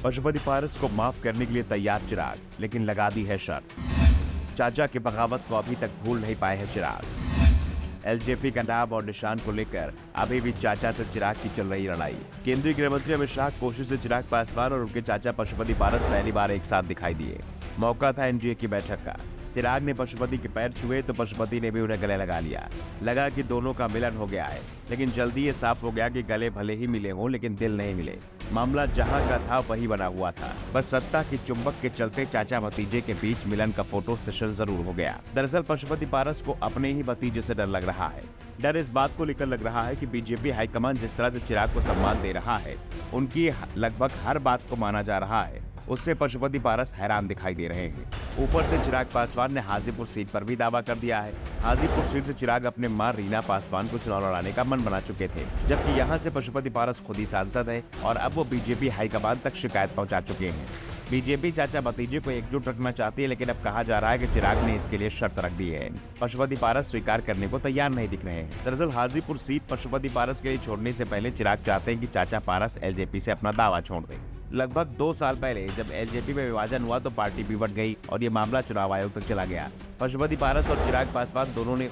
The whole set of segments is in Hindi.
पशुपति पारस को माफ करने के लिए तैयार चिराग, लेकिन लगा दी है शर्त। चाचा की बगावत को अभी तक भूल नहीं पाए हैं चिराग। एलजेपी का नाम और निशान को लेकर अभी भी चाचा से चिराग की चल रही लड़ाई। केंद्रीय गृह मंत्री अमित शाह कोशिश से चिराग पासवान और उनके चाचा पशुपति पारस पहली बार एक साथ दिखाई दिए। मौका था एनडीए की बैठक का। चिराग ने पशुपति के पैर छुए तो पशुपति ने भी उन्हें गले लगा लिया। लगा कि दोनों का मिलन हो गया है, लेकिन जल्दी ये साफ हो गया कि गले भले ही मिले हों लेकिन दिल नहीं मिले। मामला जहां का था वही बना हुआ था, बस सत्ता की चुंबक के चलते चाचा भतीजे के बीच मिलन का फोटो सेशन जरूर हो गया। दरअसल पशुपति पारस को अपने ही भतीजे से डर लग रहा है। डर इस बात को लेकर लग रहा है कि बीजेपी हाईकमान जिस तरह से चिराग को सम्मान दे रहा है, उनकी लगभग हर बात को माना जा रहा है, उससे पशुपति पारस हैरान दिखाई दे रहे हैं। ऊपर से चिराग पासवान ने हाजीपुर सीट पर भी दावा कर दिया है। हाजीपुर सीट से चिराग अपने मां रीना पासवान को चुनाव लड़ाने का मन बना चुके थे, जबकि यहां से पशुपति पारस खुद ही सांसद है और अब वो बीजेपी हाईकमान तक शिकायत पहुंचा चुके हैं। बीजेपी चाचा भतीजे को एकजुट रखना चाहती है, लेकिन अब कहा जा रहा है कि चिराग ने इसके लिए शर्त रख दी है। पशुपति पारस स्वीकार करने को तैयार नहीं दिख रहे हैं। दरअसल हाजीपुर सीट पशुपति पारस के लिए छोड़ने से पहले चिराग चाहते हैं कि चाचा पारस एलजेपी से अपना दावा छोड़ दें। लगभग 2 साल पहले जब एलजेपी में विभाजन हुआ तो पार्टी बिगड़ गई और ये मामला चुनाव आयोग तक चला गया। पशुपति पारस और चिराग पासवान दोनों ने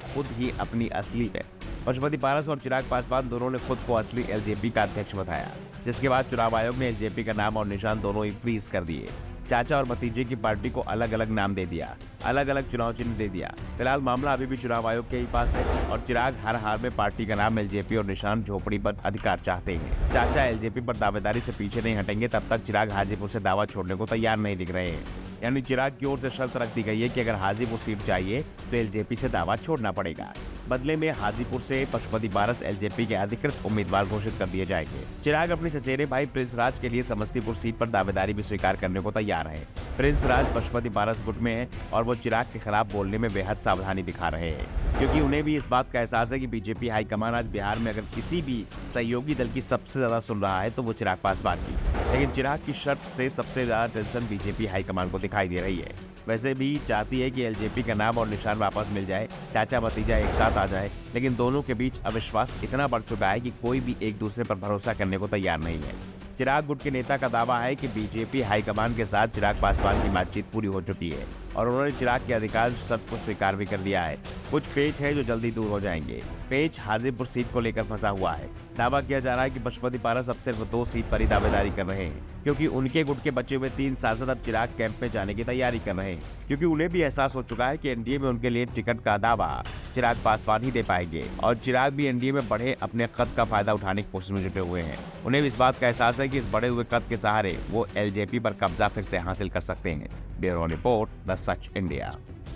खुद को असली एलजेपी का अध्यक्ष बताया, जिसके बाद चुनाव आयोग ने एलजेपी का नाम और निशान दोनों ही फ्रीज कर दिए। चाचा और भतीजे की पार्टी को अलग अलग नाम दे दिया, अलग अलग चुनाव चिन्ह दे दिया। फिलहाल मामला अभी भी चुनाव आयोग के ही पास है और चिराग हर हाल में पार्टी का नाम एलजेपी और निशान झोपड़ी पर अधिकार चाहते हैं। चाचा एलजेपी पर दावेदारी से पीछे नहीं हटेंगे तब तक चिराग हाजीपुर से दावा छोड़ने को तैयार नहीं दिख रहे हैं। यानी चिराग की ओर से शर्त रख दी गई है कि अगर हाजीपुर सीट चाहिए तो एलजेपी से दावा छोड़ना पड़ेगा। बदले में हाजीपुर से पशुपति पारस एलजेपी के अधिकृत उम्मीदवार घोषित कर दिए जाएंगे। चिराग अपने चचेरे भाई प्रिंस राज के लिए समस्तीपुर सीट पर दावेदारी भी स्वीकार करने को तैयार है। प्रिंस राज पशुपति पारस गुट में है और वो चिराग के खिलाफ बोलने में बेहद सावधानी दिखा रहे हैं, क्योंकि उन्हें भी इस बात का एहसास है कि बीजेपी हाईकमान आज बिहार में अगर किसी भी सहयोगी दल की सबसे ज्यादा सुन रहा है तो वो चिराग पासवान की। लेकिन चिराग की शर्त से सबसे ज्यादा टेंशन बीजेपी हाईकमान को दिखाई दे रही है। वैसे भी चाहती है कि एलजेपी का नाम और निशान वापस मिल जाए, चाचा भतीजा एक साथ आ जाए, लेकिन दोनों के बीच अविश्वास इतना बढ़ चुका है कि कोई भी एक दूसरे पर भरोसा करने को तैयार नहीं है। चिराग गुट के नेता का दावा है कि बीजेपी हाईकमान के साथ चिराग पासवान की बातचीत पूरी हो चुकी है और उन्होंने चिराग के अधिकांश शर्त को स्वीकार भी कर दिया है। कुछ पेच है जो जल्दी दूर हो जाएंगे। पेच हाजीपुर सीट को लेकर फंसा हुआ है। दावा किया जा रहा है कि पशुपति पारस अब सिर्फ 2 सीट पर ही दावेदारी कर रहे हैं, क्योंकि उनके गुट के बचे हुए 3 सांसद अब चिराग कैंप में जाने की तैयारी कर रहे हैं, क्योंकि उन्हें भी एहसास हो चुका है कि एनडीए में उनके लिए टिकट का दावा चिराग पासवान ही दे पाएंगे और चिराग भी एनडीए में बढ़े अपने कद का फायदा उठाने की कोशिश में जुटे हुए हैं। उन्हें भी इस बात का एहसास है कि इस बढ़े हुए कद के सहारे वो एलजेपी पर कब्जा फिर से हासिल कर सकते हैं। Bureau report, the such India.